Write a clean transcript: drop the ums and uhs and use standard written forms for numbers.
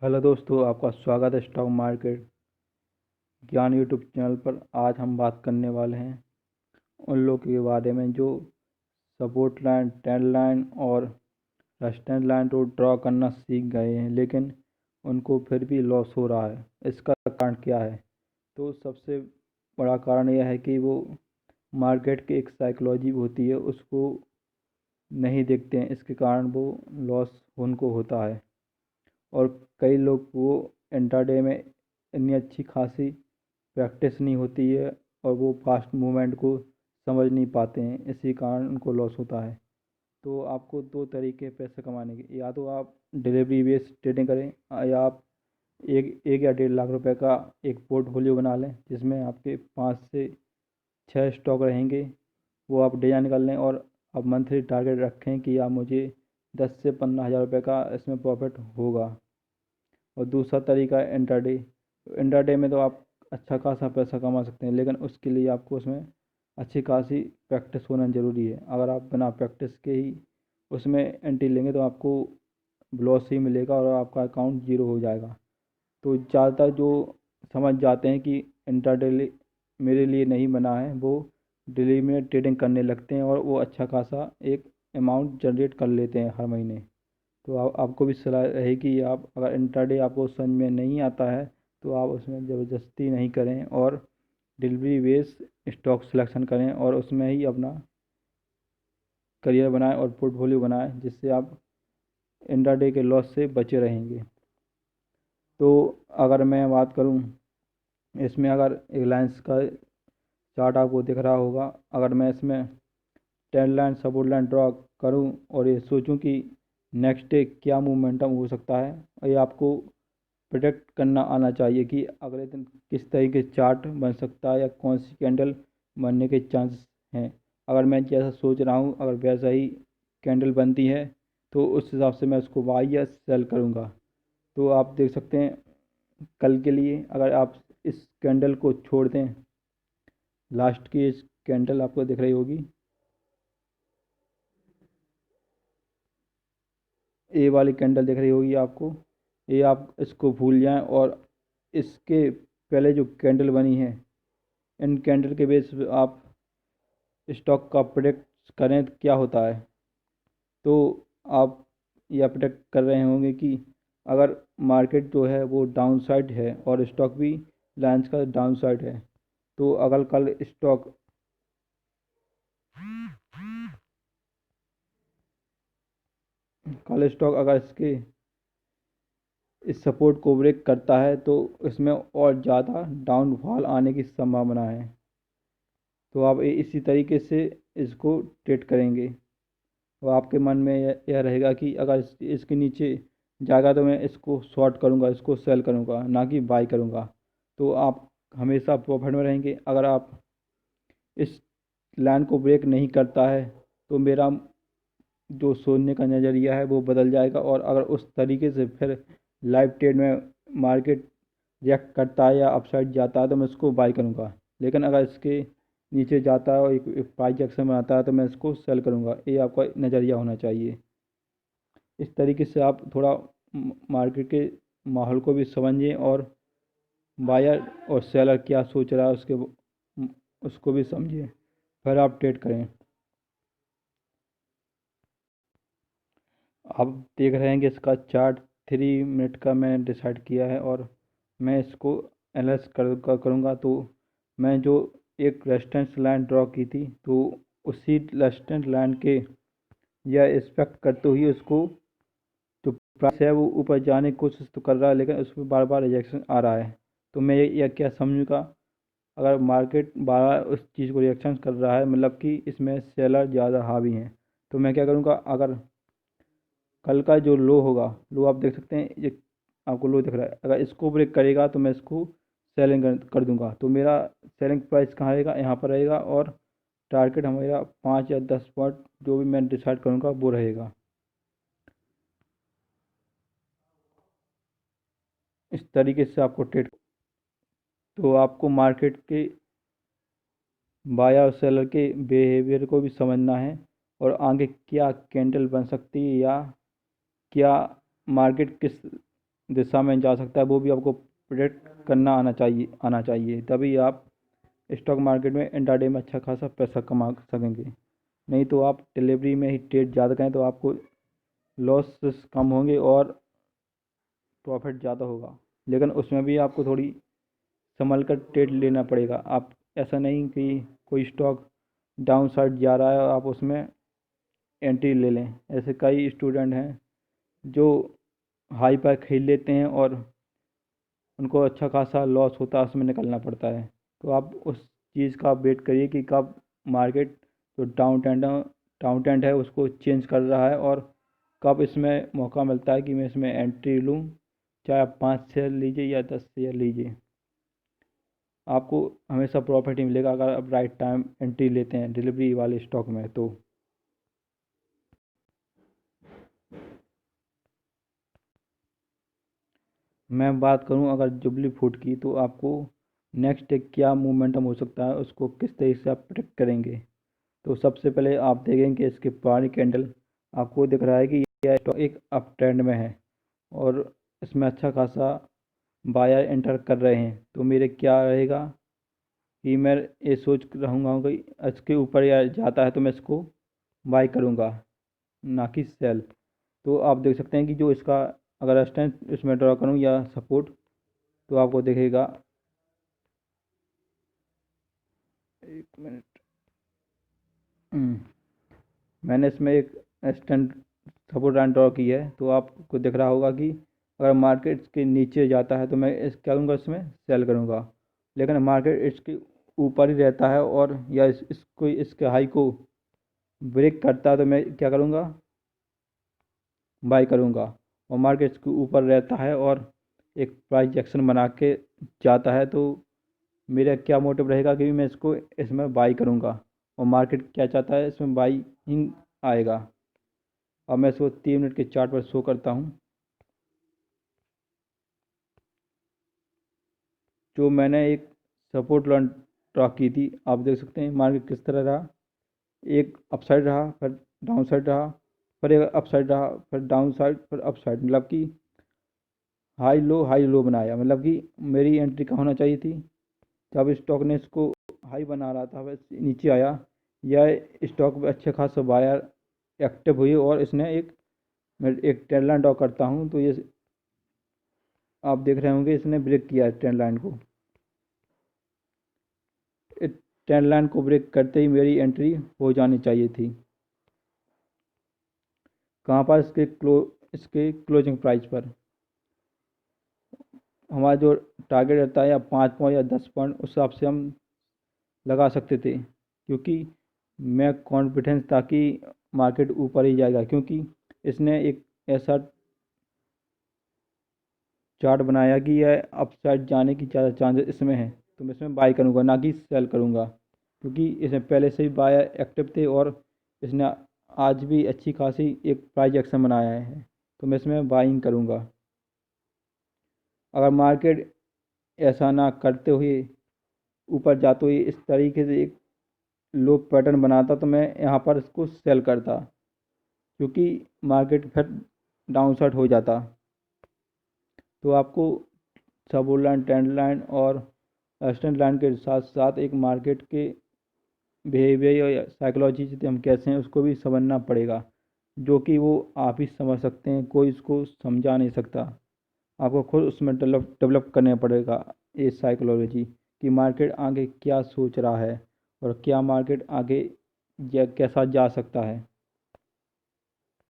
Hello दोस्तों, आपका स्वागत है स्टॉक मार्केट ज्ञान यूट्यूब चैनल पर। आज हम बात करने वाले हैं उन लोगों के बारे में जो सपोर्ट लाइन, ट्रेंड लाइन और रेजिस्टेंस लाइन को ड्रॉ करना सीख गए हैं, लेकिन उनको फिर भी लॉस हो रहा है। इसका कारण क्या है? तो सबसे बड़ा कारण यह है कि वो मार्केट की एक साइकोलॉजी होती है, उसको नहीं देखते हैं। इसके कारण वो लॉस उनको होता है। और कई लोग वो इंट्राडे में इतनी अच्छी खासी प्रैक्टिस नहीं होती है और वो फास्ट मूवमेंट को समझ नहीं पाते हैं, इसी कारण उनको लॉस होता है। तो आपको दो तरीके हैं पैसे कमाने के। या तो आप डिलीवरी बेस्ड ट्रेडिंग करें, या आप एक एक या 1.5 लाख रुपए का एक पोर्टफोलियो बना लें, जिसमें आपके 5 से 6 स्टॉक रहेंगे। वो आप डिजाइन कर लें और आप मंथली टारगेट रखें कि आप मुझे 10 से 15 हज़ार रुपये का इसमें प्रॉफिट होगा। और दूसरा तरीका है इंट्राडे। इंट्राडे में तो आप अच्छा खासा पैसा कमा सकते हैं, लेकिन उसके लिए आपको उसमें अच्छी खासी प्रैक्टिस होना ज़रूरी है। अगर आप बिना प्रैक्टिस के ही उसमें एंट्री लेंगे तो आपको लॉस ही मिलेगा और आपका अकाउंट ज़ीरो हो जाएगा। तो ज़्यादातर जो समझ जाते हैं कि इंट्राडे मेरे लिए नहीं बना है, वो डेली में ट्रेडिंग करने लगते हैं और वो अच्छा खासा एक अमाउंट जनरेट कर लेते हैं हर महीने। तो आपको भी सलाह रहेगी, आप अगर इंट्राडे आपको समझ में नहीं आता है तो आप उसमें ज़बरदस्ती नहीं करें और डिलीवरी बेस स्टॉक सिलेक्शन करें और उसमें ही अपना करियर बनाएं और पोर्टफोलियो बनाएं, जिससे आप इंट्राडे के लॉस से बचे रहेंगे। तो अगर मैं बात करूं इसमें, अगर रिलायंस का चार्ट आपको दिख रहा होगा, अगर मैं इसमें trend line, support line draw करूं और ये सोचूं कि नेक्स्ट डे क्या मोमेंटम हो सकता है, और ये आपको प्रोडक्ट करना आना चाहिए कि अगले दिन किस तरीके चार्ट बन सकता है या कौन सी कैंडल बनने के चांस हैं। अगर मैं जैसा सोच रहा हूँ, अगर वैसा ही कैंडल बनती है तो उस हिसाब से मैं उसको बाई या सेल करूँगा। तो आप देख सकते हैं, कल के लिए अगर आप इस कैंडल को छोड़ दें, लास्ट की इस कैंडल आपको दिख रही होगी, ए वाली कैंडल दिख रही होगी आपको, ये आप इसको भूल जाएं और इसके पहले जो कैंडल बनी है, इन कैंडल के बेस पे आप स्टॉक का प्रोडक्ट करें तो क्या होता है। तो आप यह प्रोडक्ट कर रहे होंगे कि अगर मार्केट जो है वो डाउन साइड है और स्टॉक भी लाइंस का डाउन साइड है, तो अगर कल स्टॉक अगर इसके इस सपोर्ट को ब्रेक करता है तो इसमें और ज़्यादा डाउनफॉल आने की संभावना है। तो आप इसी तरीके से इसको ट्रेड करेंगे। और आपके मन में यह रहेगा कि अगर इसके नीचे जाएगा तो मैं इसको शॉर्ट करूंगा, इसको सेल करूंगा, ना कि बाई करूंगा। तो आप हमेशा प्रॉफिट में रहेंगे। अगर आप इस लाइन को ब्रेक नहीं करता है तो मेरा जो सोचने का नज़रिया है वो बदल जाएगा, और अगर उस तरीके से फिर लाइव ट्रेड में मार्केट रिएक्ट करता है या अपसाइड जाता है तो मैं इसको बाई करूंगा। लेकिन अगर इसके नीचे जाता है और एक प्राइस एक्शन बनाता है तो मैं इसको सेल करूंगा। ये आपका नज़रिया होना चाहिए। इस तरीके से आप थोड़ा मार्केट के माहौल को भी समझें और बायर और सेलर क्या सोच रहा है उसको भी समझें, फिर आप ट्रेड करें। आप देख रहे हैं कि इसका चार्ट 3 मिनट का मैंने डिसाइड किया है और मैं इसको एनालाइज करूँगा। तो मैं जो एक रेजिस्टेंस लाइन ड्रॉ की थी, तो उसी रेजिस्टेंस लाइन के या एक्सपेक्ट करते हुए उसको जो प्राइस है वो ऊपर जाने की कोशिश तो कर रहा है, लेकिन उसमें बार बार रिजेक्शन आ रहा है। तो मैं ये क्या समझूंगा, अगर मार्केट बार बार उस चीज़ को रिएक्शन कर रहा है, मतलब कि इसमें सेलर ज़्यादा हावी हैं, तो मैं क्या करूँगा, अगर कल का जो लो होगा, लो आप देख सकते हैं, ये आपको लो दिख रहा है, अगर इसको ब्रेक करेगा तो मैं इसको सेलिंग कर दूंगा। तो मेरा सेलिंग प्राइस कहाँ रहेगा, यहाँ पर रहेगा, और टारगेट हमारा 5 या 10 पॉइंट जो भी मैं डिसाइड करूँगा वो रहेगा। इस तरीके से आपको ट्रेड, तो आपको मार्केट के बायर और सेलर के बिहेवियर को भी समझना है और आगे क्या कैंडल बन सकती है, या क्या मार्केट किस दिशा में जा सकता है वो भी आपको प्रेडिक्ट करना आना चाहिए, तभी आप स्टॉक मार्केट में इंट्राडे में अच्छा खासा पैसा कमा सकेंगे। नहीं तो आप डिलीवरी में ही ट्रेड ज़्यादा करें तो आपको लॉसेस कम होंगे और प्रॉफिट ज़्यादा होगा, लेकिन उसमें भी आपको थोड़ी संभल कर ट्रेड लेना पड़ेगा। आप ऐसा नहीं कि कोई स्टॉक डाउन साइड जा रहा है और आप उसमें एंट्री ले लें। ऐसे कई स्टूडेंट हैं जो हाई पर खरीद लेते हैं और उनको अच्छा खासा लॉस होता है, उसमें निकलना पड़ता है। तो आप उस चीज़ का वेट करिए कि कब मार्केट जो डाउन ट्रेंड है उसको चेंज कर रहा है और कब इसमें मौका मिलता है कि मैं इसमें एंट्री लूँ। चाहे आप 5 शेयर लीजिए या 10 शेयर लीजिए, आपको हमेशा प्रॉफिट ही मिलेगा अगर आप राइट टाइम एंट्री लेते हैं डिलीवरी वाले स्टॉक में। तो मैं बात करूं अगर जुबली फूड की, तो आपको नेक्स्ट डे क्या मोमेंटम हो सकता है उसको किस तरीके से आप प्रेडिक्ट करेंगे। तो सबसे पहले आप देखेंगे कि इसके पुरानी कैंडल आपको दिख रहा है कि यह स्टॉक एक अप ट्रेंड में है और इसमें अच्छा खासा बायर एंटर कर रहे हैं। तो मेरे क्या रहेगा कि मैं ये सोच रहूँगा कि इसके ऊपर या जाता है तो मैं इसको बाई करूँगा, ना कि सेल। तो आप देख सकते हैं कि जो इसका अगर रेजिस्टेंस इसमें ड्रा करूँ या सपोर्ट, तो आपको दिखेगा, एक मिनट, मैंने इसमें एक रेजिस्टेंस सपोर्ट लाइन ड्रॉ की है। तो आपको दिख रहा होगा कि अगर मार्केट के नीचे जाता है तो मैं क्या करूँगा, इसमें सेल करूँगा। लेकिन मार्केट इसके ऊपर ही रहता है और या इसको इसके हाई को ब्रेक करता है तो मैं क्या करूँगा, बाई करूँगा। और मार्केट इसके ऊपर रहता है और एक प्राइस एक्शन बना के जाता है तो मेरा क्या मोटिव रहेगा कि मैं इसको इसमें बाई करूँगा। और मार्केट क्या चाहता है, इसमें बाइंग आएगा। अब मैं इसको 3 मिनट के चार्ट पर शो करता हूँ। जो मैंने एक सपोर्ट लाइन ड्रा की थी, आप देख सकते हैं मार्केट किस तरह रहा। एक अपसाइड रहा, फिर डाउन साइड रहा, फिर एक अपसाइड रहा, फिर डाउन साइड, फिर अपसाइड, मतलब कि हाई लो बनाया। मतलब कि मेरी एंट्री कहाँ होना चाहिए थी, जब स्टॉक ने इसको हाई बना रहा था बस नीचे आया, या स्टॉक में अच्छे खासे बायर एक्टिव हुई और इसने मैं एक ट्रेंड लाइन ड्रॉ करता हूँ तो ये आप देख रहे होंगे इसने ब्रेक किया ट्रेंड लाइन को। इस ट्रेंड लाइन को ब्रेक करते ही मेरी एंट्री हो जानी चाहिए थी। कहाँ पर, इसके क्लोजिंग प्राइस पर। हमारा जो टारगेट रहता है या 5 पॉइंट या 10 पॉइंट, उस हिसाब से हम लगा सकते थे, क्योंकि मैं कॉन्फिडेंस था कि मार्केट ऊपर ही जाएगा, क्योंकि इसने एक ऐसा चार्ट बनाया कि यह अपसाइड जाने की ज़्यादा चांसेस इसमें है। तो मैं इसमें बाई करूँगा, ना कि सेल करूँगा, क्योंकि इसमें पहले से ही बायर एक्टिव थे और इसने आज भी अच्छी खासी एक प्राइस एक्शन बनाया है। तो मैं इसमें बाइंग करूँगा। अगर मार्केट ऐसा ना करते हुए ऊपर जाते हुए इस तरीके से एक लो पैटर्न बनाता तो मैं यहाँ पर इसको सेल करता, क्योंकि मार्केट फिर डाउन साइड हो जाता। तो आपको सपोर्ट लाइन, ट्रेंड लाइन और रेजिस्टेंस लाइन के साथ साथ एक मार्केट के बिहेवियर या साइकोलॉजी जिसे हम कैसे हैं उसको भी समझना पड़ेगा, जो कि वो आप ही समझ सकते हैं, कोई इसको समझा नहीं सकता। आपको खुद उसमें डेवलप करना पड़ेगा ये साइकोलॉजी, कि मार्केट आगे क्या सोच रहा है और क्या मार्केट आगे कैसा जा सकता है।